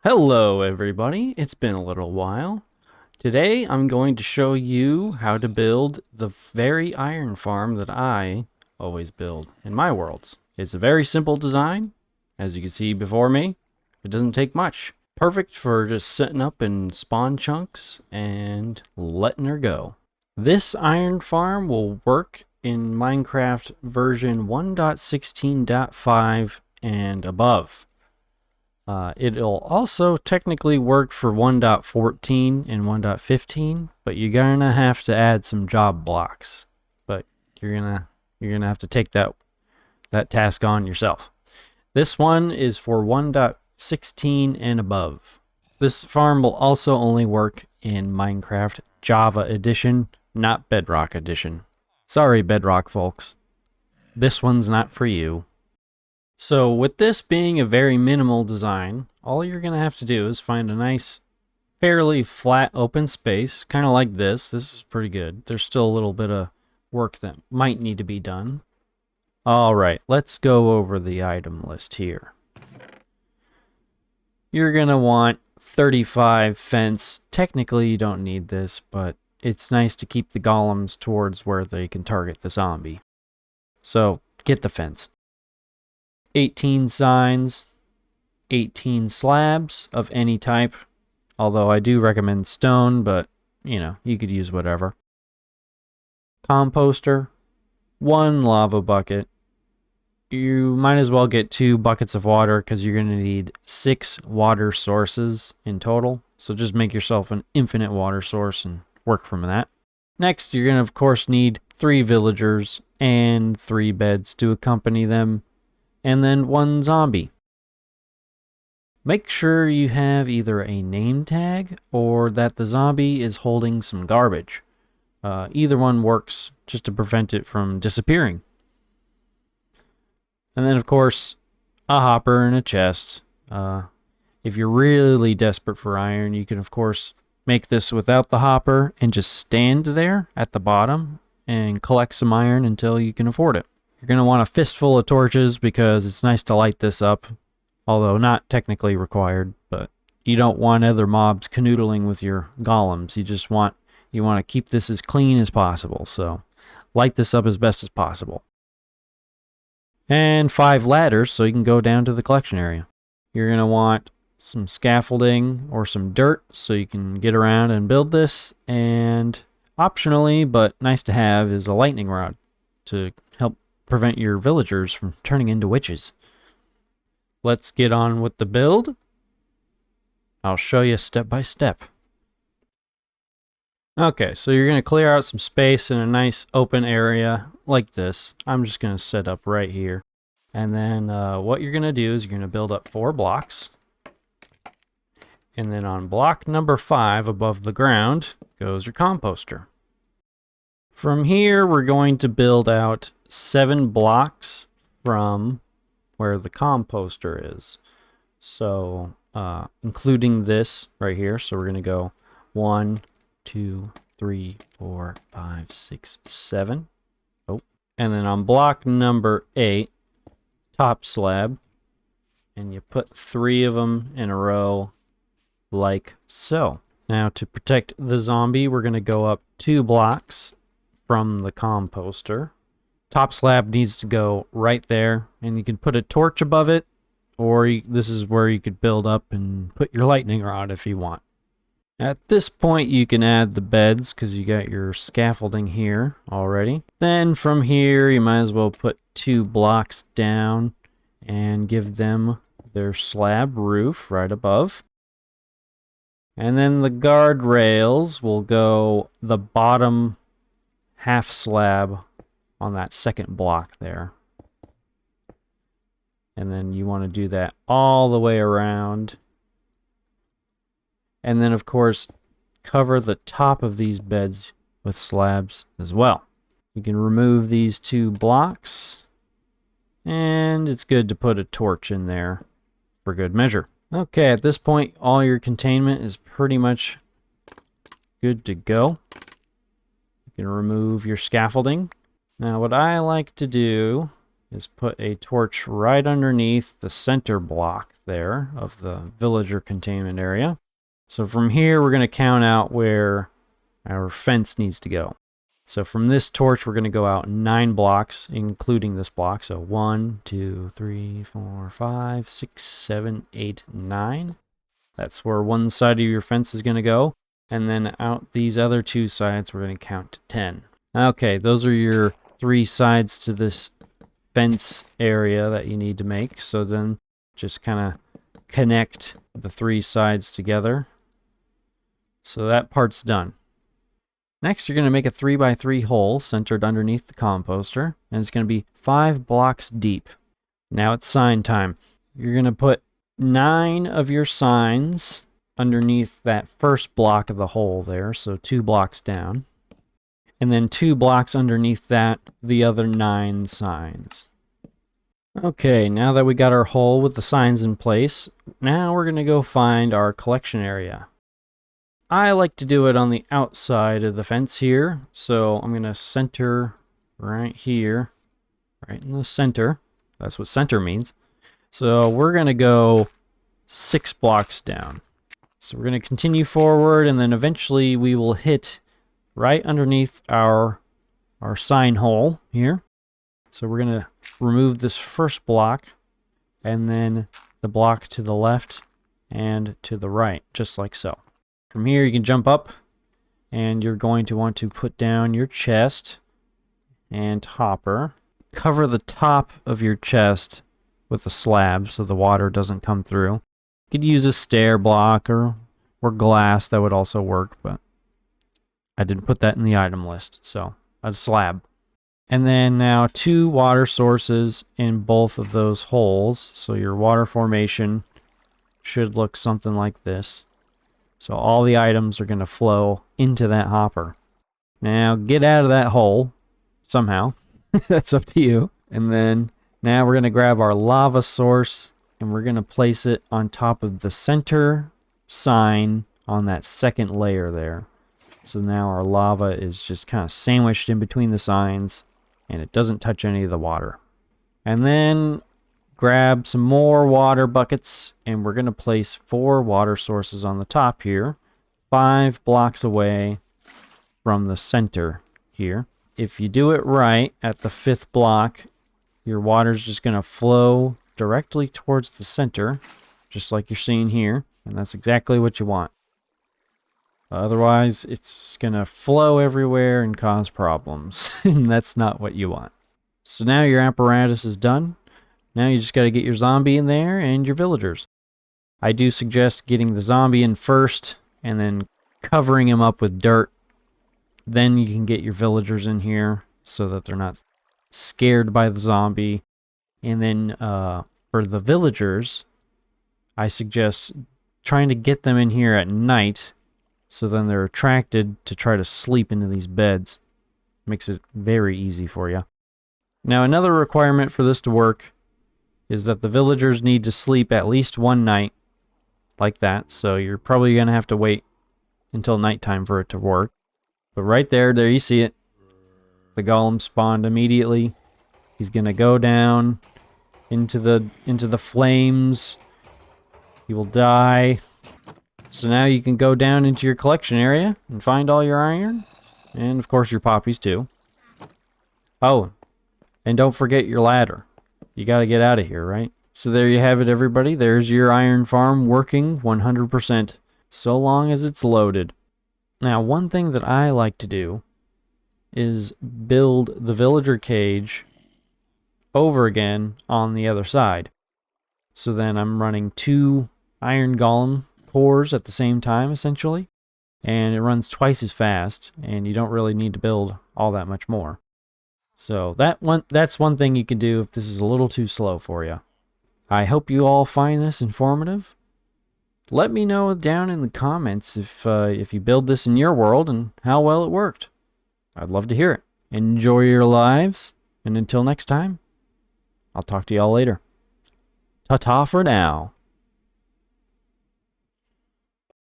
Hello everybody, it's been a little while. Today I'm going to show you how to build the very iron farm that I always build in my worlds. It's a very simple design, as you can see before me. It doesn't take much. Perfect for just setting up in spawn chunks and letting her go. This iron farm will work in Minecraft version 1.16.5 and above. It'll also technically work for 1.14 and 1.15, but you're gonna have to add some job blocks. But you're gonna have to take that task on yourself. This one is for 1.16 and above. This farm will also only work in Minecraft Java Edition, not Bedrock Edition. Sorry, Bedrock folks. This one's not for you. So with this being a very minimal design, all you're going to have to do is find a nice, fairly flat open space, kind of like this. This is pretty good. There's still a little bit of work that might need to be done. All right, let's go over the item list here. You're going to want 35 fence. Technically, you don't need this, but it's nice to keep the golems towards where they can target the zombie. So get the fence. 18 signs, 18 slabs of any type, although I do recommend stone, but you could use whatever. Composter, 1 lava bucket. You might as well get 2 buckets of water because you're going to need 6 water sources in total. So just make yourself an infinite water source and work from that. Next, you're going to of course need 3 villagers and 3 beds to accompany them, and then 1 zombie. Make sure you have either a name tag or that the zombie is holding some garbage. Either one works just to prevent it from disappearing. And then of course, a hopper and a chest. If you're really desperate for iron, you can of course make this without the hopper and just stand there at the bottom and collect some iron until you can afford it. You're going to want a fistful of torches because it's nice to light this up, although not technically required, but you don't want other mobs canoodling with your golems. You want to keep this as clean as possible, so light this up as best as possible. And 5 ladders so you can go down to the collection area. You're going to want some scaffolding or some dirt so you can get around and build this, and optionally, but nice to have, is a lightning rod to help prevent your villagers from turning into witches. Let's get on with the build. I'll show you step by step. Okay, so you're going to clear out some space in a nice open area like this. I'm just going to set up right here. And then what you're going to do is you're going to build up 4 blocks. And then on block number 5 above the ground goes your composter. From here, we're going to build out 7 blocks from where the composter is. So, including this right here. So we're going to go 1, 2, 3, 4, 5, 6, 7. Oh, and then on block number 8, top slab, and you put 3 of them in a row like so. Now to protect the zombie, we're going to go up 2 blocks from the composter. Top slab needs to go right there, and you can put a torch above it, or this is where you could build up and put your lightning rod if you want. At this point, you can add the beds because you got your scaffolding here already. Then from here, you might as well put 2 blocks down and give them their slab roof right above. And then the guardrails will go the bottom half slab on that second block there. And then you want to do that all the way around. And then, of course, cover the top of these beds with slabs as well. You can remove these 2 blocks, and it's good to put a torch in there for good measure. Okay, at this point, all your containment is pretty much good to go. You can remove your scaffolding. Now, what I like to do is put a torch right underneath the center block there of the villager containment area. So from here, we're going to count out where our fence needs to go. So from this torch, we're going to go out 9 blocks, including this block. So 1, 2, 3, 4, 5, 6, 7, 8, 9. That's where one side of your fence is going to go. And then out these other 2 sides, we're going to count to 10. Okay, those are your 3 sides to this fence area that you need to make. So then just kind of connect the 3 sides together. So that part's done. Next, you're going to make a 3x3 hole centered underneath the composter, and it's going to be 5 blocks deep. Now it's sign time. You're going to put 9 of your signs underneath that first block of the hole there, so 2 blocks down. And then 2 blocks underneath that, the other 9 signs. Okay, now that we got our hole with the signs in place, now we're going to go find our collection area. I like to do it on the outside of the fence here, so I'm going to center right here, right in the center. That's what center means. So we're going to go 6 blocks down. So we're going to continue forward, and then eventually we will hit right underneath our sign hole here. So we're going to remove this first block, and then the block to the left and to the right, just like so. From here, you can jump up, and you're going to want to put down your chest and hopper. Cover the top of your chest with a slab so the water doesn't come through. You could use a stair block or glass. That would also work, but I didn't put that in the item list, so a slab. And then now 2 water sources in both of those holes, so your water formation should look something like this. So all the items are going to flow into that hopper. Now get out of that hole somehow. That's up to you. And then now we're going to grab our lava source and we're going to place it on top of the center sign on that second layer there. So now our lava is just kind of sandwiched in between the signs and it doesn't touch any of the water. And then grab some more water buckets, and we're going to place 4 water sources on the top here, 5 blocks away from the center here. If you do it right at the 5th block, your water's just going to flow directly towards the center, just like you're seeing here, and that's exactly what you want. Otherwise, it's going to flow everywhere and cause problems, and that's not what you want. So now your apparatus is done. Now you just got to get your zombie in there and your villagers. I do suggest getting the zombie in first and then covering him up with dirt. Then you can get your villagers in here so that they're not scared by the zombie. And then for the villagers, I suggest trying to get them in here at night so then they're attracted to try to sleep into these beds. Makes it very easy for you. Now another requirement for this to work is that the villagers need to sleep at least 1 night like that, so you're probably going to have to wait until nighttime for it to work. But right there you see it. The golem spawned immediately. He's going to go down into the flames. He will die. So now you can go down into your collection area and find all your iron, and of course your poppies too. Oh, and don't forget your ladder. You got to get out of here, right? So there you have it, everybody. There's your iron farm working 100%, so long as it's loaded. Now, one thing that I like to do is build the villager cage over again on the other side. So then I'm running 2 iron golem cores at the same time, essentially. And it runs twice as fast, and you don't really need to build all that much more. So that's one thing you can do if this is a little too slow for you. I hope you all find this informative. Let me know down in the comments if you build this in your world and how well it worked. I'd love to hear it. Enjoy your lives, and until next time, I'll talk to y'all later. Ta-ta for now.